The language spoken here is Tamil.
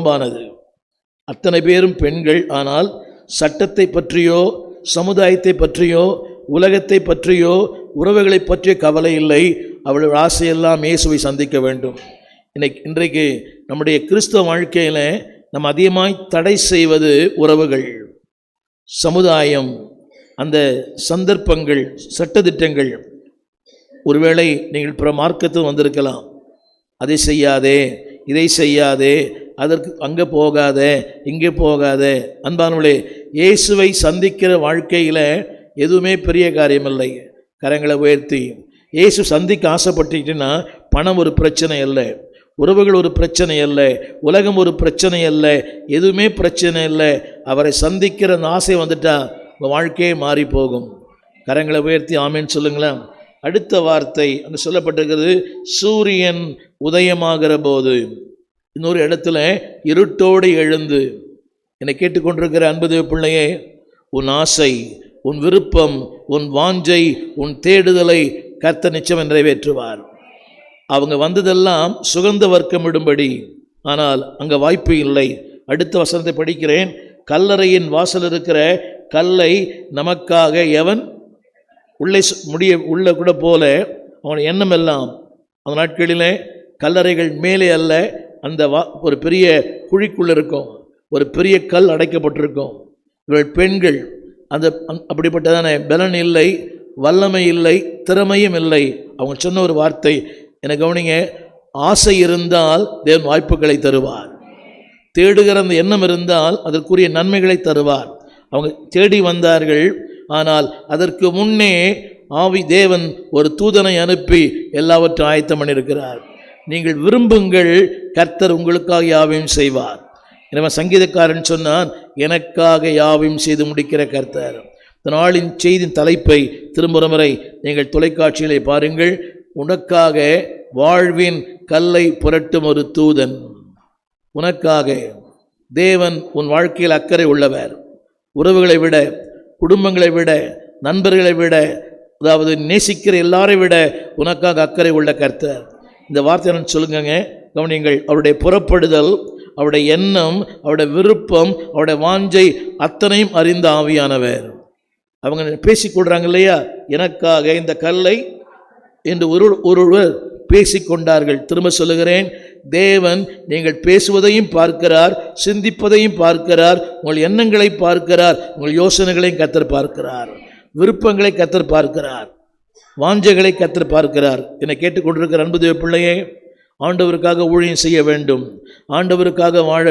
புறம்பானது. அத்தனை பேரும் பெண்கள். ஆனால் சட்டத்தை பற்றியோ சமுதாயத்தை பற்றியோ உலகத்தை பற்றியோ உறவுகளை பற்றிய கவலை இல்லை. அவளுடைய ஆசையெல்லாம் இயேசுவை சந்திக்க வேண்டும். இன்றைக்கு நம்முடைய கிறிஸ்தவ வாழ்க்கையில் நம்ம அதிகமாய் தடை செய்வது உறவுகள், சமுதாயம், அந்த சந்தர்ப்பங்கள், சட்டதிட்டங்கள். ஒருவேளை நீங்கள் பிற மார்க்கத்தில் வந்திருக்கலாம். அதை செய்யாதே, இதை செய்யாதே, அதற்கு அங்கே போகாதே, இங்கே போகாதே. அன்பானவர்களே, இயேசுவை சந்திக்கிற வாழ்க்கையில் எதுவுமே பெரிய காரியமில்லை. கரங்களை உயர்த்தி இயேசு சந்திக்க ஆசைப்பட்டுக்கிட்டீங்கன்னா பணம் ஒரு பிரச்சனை அல்ல, உறவுகள் ஒரு பிரச்சனை அல்ல, உலகம் ஒரு பிரச்சனை அல்ல, எதுவுமே பிரச்சனை இல்லை. அவரை சந்திக்கிற அந்த ஆசை வந்துட்டா உங்கள் வாழ்க்கையே மாறி போகும். கரங்களை உயர்த்தி ஆமேன்னு சொல்லுங்களேன். அடுத்த வார்த்தை அங்கே சொல்லப்பட்டிருக்கிறது, சூரியன் உதயமாகிற போது. இன்னொரு இடத்துல இருட்டோடு எழுந்து. என்னை கேட்டுக்கொண்டிருக்கிற அன்பு பிள்ளையே, உன் ஆசை, உன் விருப்பம், உன் வாஞ்சை, உன் தேடுதலை கர்த்தர் நிச்சயம் நிறைவேற்றுவார். அவங்க வந்ததெல்லாம் சுகந்த வர்க்கமிடும்படி. ஆனால் அங்கே வாய்ப்பு இல்லை. அடுத்த வசனத்தை படிக்கிறேன். கல்லறையின் வாசல் இருக்கிற கல்லை நமக்காக எவன் உள்ளே உள்ள கூட போல அவன் எண்ணம் எல்லாம். அந்த நாட்களிலே கல்லறைகள் மேலே அல்ல, அந்த ஒரு பெரிய குழிக்குள்ள இருக்கும், ஒரு பெரிய கல் அடைக்கப்பட்டிருக்கும். இவள் பெண்கள் அந்த அப்படிப்பட்டதான பலன் இல்லை, வல்லமை இல்லை, திறமையும் இல்லை. அவங்க சொன்ன ஒரு வார்த்தை என்னை கவனிங்க, ஆசை இருந்தால் தேவன் வாய்ப்புகளை தருவார். தேடுகிற அந்த எண்ணம் இருந்தால் அதற்குரிய நன்மைகளை தருவார். அவங்க தேடி வந்தார்கள். ஆனால் அதற்கு முன்னே ஆவி தேவன் ஒரு தூதனை அனுப்பி எல்லாவற்றையும் ஆயத்தம் பண்ணியிருக்கிறார். நீங்கள் விரும்புங்கள், கர்த்தர் உங்களுக்காக யாவையும் செய்வார். எனவே சங்கீதக்காரன் சொன்னான், எனக்காக யாவையும் செய்து முடிக்கிற கர்த்தர். இந்த நாளின் செய்தியின் தலைப்பை திரும்ப முறை நீங்கள் தொலைக்காட்சியிலே பாருங்கள். உனக்காக வாழ்வின் கல்லை புரட்டும் ஒரு தூதன். உனக்காக தேவன் உன் வாழ்க்கையில் அக்கறை உள்ளவர். உறவுகளை விட, குடும்பங்களை விட, நண்பர்களை விட, அதாவது நேசிக்கிற எல்லாரை விட உனக்காக அக்கறை உள்ள கர்த்தர். இந்த வார்த்தை நான் சொல்லுங்க, கவனிங்கள். அவருடைய புறப்படுதல், அவருடைய எண்ணம், அவருடைய விருப்பம், அவருடைய வாஞ்சை அத்தனையும் அறிந்த ஆவியானவர். அவங்க பேசிக்கொள்றாங்க இல்லையா, எனக்காக இந்த கல்லை என்று ஒருவர் பேசிக்கொண்டார்கள். திரும்ப சொல்லுகிறேன், தேவன் நீங்கள் பேசுவதையும் பார்க்கிறார், சிந்திப்பதையும் பார்க்கிறார், உங்கள் எண்ணங்களை பார்க்கிறார், உங்கள் யோசனைகளையும் கர்த்தர் பார்க்கிறார், விருப்பங்களை கர்த்தர் பார்க்கிறார், வாஞ்சைகளை கர்த்தர் பார்க்கிறார். என்னை கேட்டுக்கொண்டிருக்கிற அன்பு தேவ பிள்ளையே, ஆண்டவருக்காக ஊழியம் செய்ய வேண்டும், ஆண்டவருக்காக வாழ